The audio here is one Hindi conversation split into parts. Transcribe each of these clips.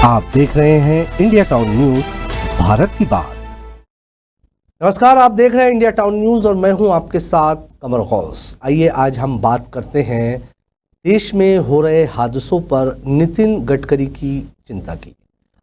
आप देख रहे हैं इंडिया टाउन न्यूज, भारत की बात। नमस्कार, आप देख रहे हैं इंडिया टाउन न्यूज और मैं हूं आपके साथ कमर गौस। आइए आज हम बात करते हैं देश में हो रहे हादसों पर नितिन गडकरी की चिंता की।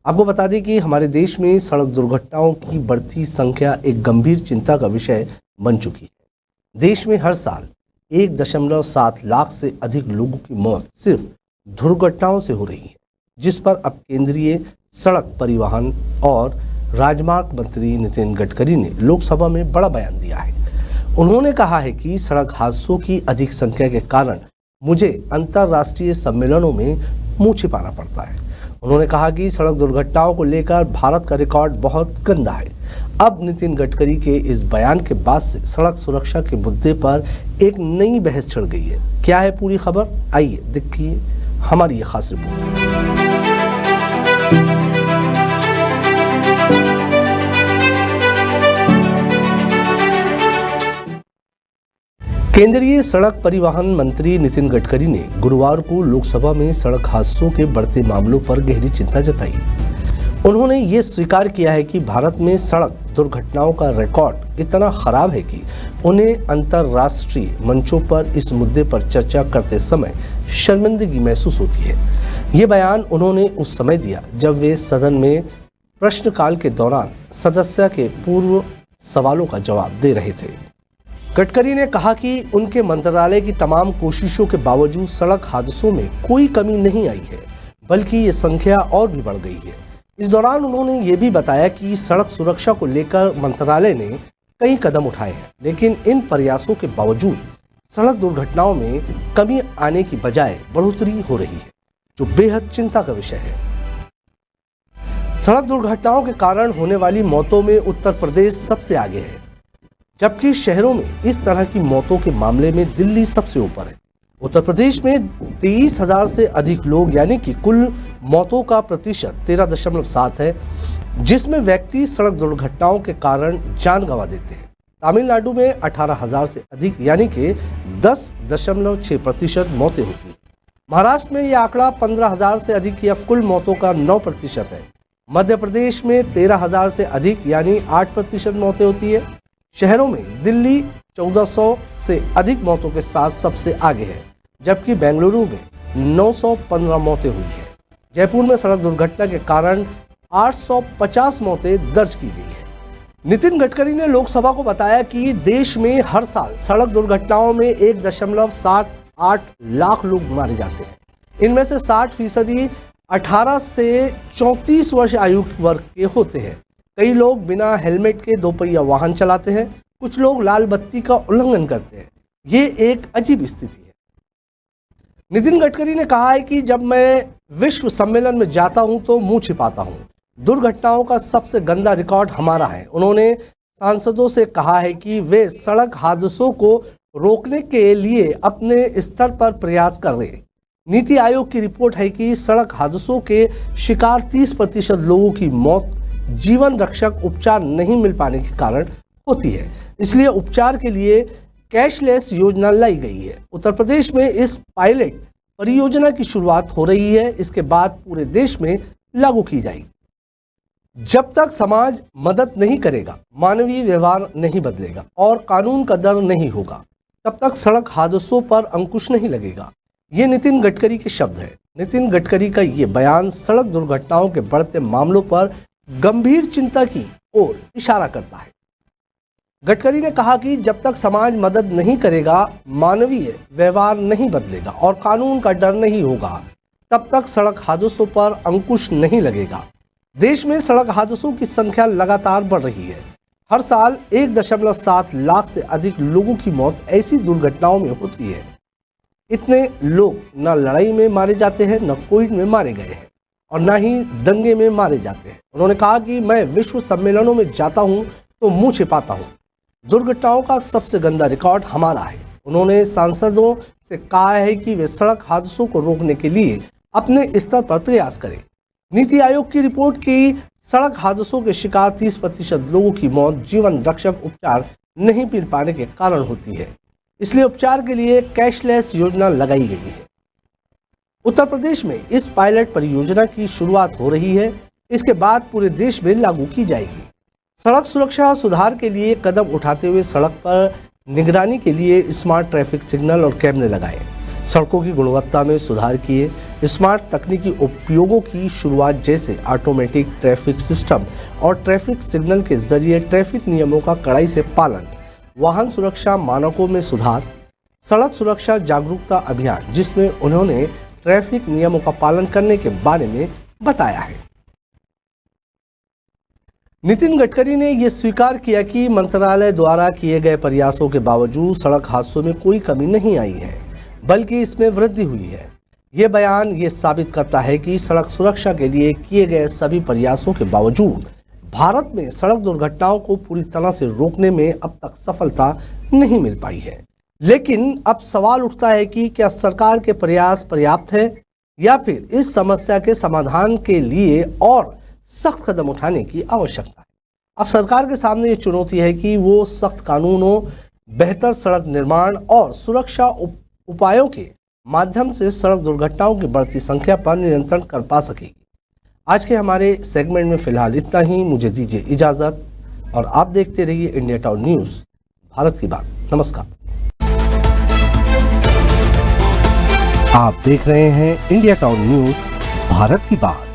आपको बता दें कि हमारे देश में सड़क दुर्घटनाओं की बढ़ती संख्या एक गंभीर चिंता का विषय बन चुकी है। देश में हर साल 1.7 लाख से अधिक लोगों की मौत सिर्फ दुर्घटनाओं से हो रही है, जिस पर अब केंद्रीय सड़क परिवहन और राजमार्ग मंत्री नितिन गडकरी ने लोकसभा में बड़ा बयान दिया है। उन्होंने कहा है कि सड़क हादसों की अधिक संख्या के कारण मुझे अंतर्राष्ट्रीय सम्मेलनों में मुंह छिपाना पड़ता है। उन्होंने कहा कि सड़क दुर्घटनाओं को लेकर भारत का रिकॉर्ड बहुत गंदा है। अब नितिन गडकरी के इस बयान के बाद से सड़क सुरक्षा के मुद्दे पर एक नई बहस छिड़ गई है। क्या है पूरी खबर, आइए देखिए हमारी ये खास रिपोर्ट। केंद्रीय सड़क परिवहन मंत्री नितिन गडकरी ने गुरुवार को लोकसभा में सड़क हादसों के बढ़ते मामलों पर गहरी चिंता जताई। उन्होंने ये स्वीकार किया है कि भारत में सड़क दुर्घटनाओं का रिकॉर्ड इतना खराब है कि उन्हें अंतर्राष्ट्रीय मंचों पर इस मुद्दे पर चर्चा करते समय शर्मिंदगी महसूस होती है। ये बयान उन्होंने उस समय दिया जब वे सदन में प्रश्नकाल के दौरान सदस्य के पूर्व सवालों का जवाब दे रहे थे। गडकरी ने कहा कि उनके मंत्रालय की तमाम कोशिशों के बावजूद सड़क हादसों में कोई कमी नहीं आई है, बल्कि ये संख्या और भी बढ़ गई है। इस दौरान उन्होंने ये भी बताया कि सड़क सुरक्षा को लेकर मंत्रालय ने कई कदम उठाए हैं, लेकिन इन प्रयासों के बावजूद सड़क दुर्घटनाओं में कमी आने की बजाय बढ़ोतरी हो रही है, जो बेहद चिंता का विषय है। सड़क दुर्घटनाओं के कारण होने वाली मौतों में उत्तर प्रदेश सबसे आगे है, जबकि शहरों में इस तरह की मौतों के मामले में दिल्ली सबसे ऊपर है। उत्तर प्रदेश में 23,000 से अधिक लोग यानी कि कुल मौतों का प्रतिशत 13.7 है, जिसमें व्यक्ति सड़क दुर्घटनाओं के कारण जान गंवा देते हैं। तमिलनाडु में 18,000 से अधिक यानी कि 10.6% मौतें होती हैं। महाराष्ट्र में यह आंकड़ा 15,000 से अधिक या कुल मौतों का 9% है। मध्य प्रदेश में 13,000 से अधिक यानी 8% मौतें होती है। शहरों में दिल्ली 1400 से अधिक मौतों के साथ सबसे आगे है, जबकि बेंगलुरु में 915 मौतें हुई है। जयपुर में सड़क दुर्घटना के कारण 850 मौतें दर्ज की गई है। नितिन गडकरी ने लोकसभा को बताया कि देश में हर साल सड़क दुर्घटनाओं में 1.78 लाख लोग मारे जाते हैं। इनमें से 60% 18 से 34 वर्ष आयु वर्ग के होते हैं। कई लोग बिना हेलमेट के दोपहिया वाहन चलाते हैं, कुछ लोग लाल बत्ती का उल्लंघन करते हैं। ये एक अजीब स्थिति है। नितिन गडकरी ने कहा है कि जब मैं विश्व सम्मेलन में जाता हूं तो मुंह छिपाता हूं। दुर्घटनाओं का सबसे गंदा रिकॉर्ड हमारा है। उन्होंने सांसदों से कहा है कि वे सड़क हादसों को रोकने के लिए अपने स्तर पर प्रयास कर रहे हैं। नीति आयोग की रिपोर्ट है कि सड़क हादसों के शिकार 30% लोगों की मौत जीवन रक्षक उपचार नहीं मिल पाने के कारण होती है। इसलिए उपचार के लिए कैशलेस योजना लाई गई है। उत्तर प्रदेश में इस पायलट परियोजना की शुरुआत हो रही है। इसके बाद पूरे देश में लागू की जाएगी। जब तक समाज मदद नहीं करेगा, मानवीय व्यवहार नहीं बदलेगा और कानून का डर नहीं होगा, तब तक सड़क हादसों पर अंकुश नहीं लगेगा। ये नितिन गडकरी के शब्द है। नितिन गडकरी का ये बयान सड़क दुर्घटनाओं के बढ़ते मामलों पर गंभीर चिंता की ओर इशारा करता है। गडकरी ने कहा कि जब तक समाज मदद नहीं करेगा, मानवीय व्यवहार नहीं बदलेगा और कानून का डर नहीं होगा, तब तक सड़क हादसों पर अंकुश नहीं लगेगा। देश में सड़क हादसों की संख्या लगातार बढ़ रही है। हर साल 1.7 लाख से अधिक लोगों की मौत ऐसी दुर्घटनाओं में होती है। इतने लोग न लड़ाई में मारे जाते हैं, न कोविड में मारे गए हैं और न ही दंगे में मारे जाते हैं। उन्होंने कहा कि मैं विश्व सम्मेलनों में जाता हूं तो मुंह छिपाता हूं। दुर्घटनाओं का सबसे गंदा रिकॉर्ड हमारा है। उन्होंने सांसदों से कहा है कि वे सड़क हादसों को रोकने के लिए अपने स्तर पर प्रयास करें। नीति आयोग की रिपोर्ट की सड़क हादसों के शिकार 30% लोगों की मौत जीवन रक्षक उपचार नहीं मिल पाने के कारण होती है। इसलिए उपचार के लिए कैशलेस योजना लगाई गई है। उत्तर प्रदेश में इस पायलट परियोजना की शुरुआत हो रही है। इसके बाद पूरे देश में लागू की जाएगी। सड़क सुरक्षा सुधार के लिए कदम उठाते हुए सड़क पर निगरानी के लिए स्मार्ट ट्रैफिक सिग्नल और कैमरे लगाए, सड़कों की गुणवत्ता में सुधार किए, स्मार्ट तकनीकी उपयोगों की शुरुआत जैसे ऑटोमेटिक ट्रैफिक सिस्टम और ट्रैफिक सिग्नल के जरिए ट्रैफिक नियमों का कड़ाई से पालन, वाहन सुरक्षा मानकों में सुधार, सड़क सुरक्षा जागरूकता अभियान जिसमें उन्होंने ट्रैफिक नियमों का पालन करने के बारे में बताया है। नितिन गडकरी ने यह स्वीकार किया कि मंत्रालय द्वारा किए गए प्रयासों के बावजूद सड़क हादसों में कोई कमी नहीं आई है, बल्कि इसमें वृद्धि हुई है। ये बयान ये साबित करता है कि सड़क सुरक्षा के लिए किए गए सभी प्रयासों के बावजूद भारत में सड़क दुर्घटनाओं को पूरी तरह से रोकने में अब तक सफलता नहीं मिल पाई है। लेकिन अब सवाल उठता है कि क्या सरकार के प्रयास पर्याप्त है या फिर इस समस्या के समाधान के लिए और सख्त कदम उठाने की आवश्यकता है। अब सरकार के सामने ये चुनौती है कि वो सख्त कानूनों, बेहतर सड़क निर्माण और सुरक्षा उपायों के माध्यम से सड़क दुर्घटनाओं की बढ़ती संख्या पर नियंत्रण कर पा सकेगी। आज के हमारे सेगमेंट में फिलहाल इतना ही। मुझे दीजिए इजाजत और आप देखते रहिए इंडिया टाउन न्यूज, भारत की बात। नमस्कार। आप देख रहे हैं इंडिया टाउन न्यूज, भारत की बात।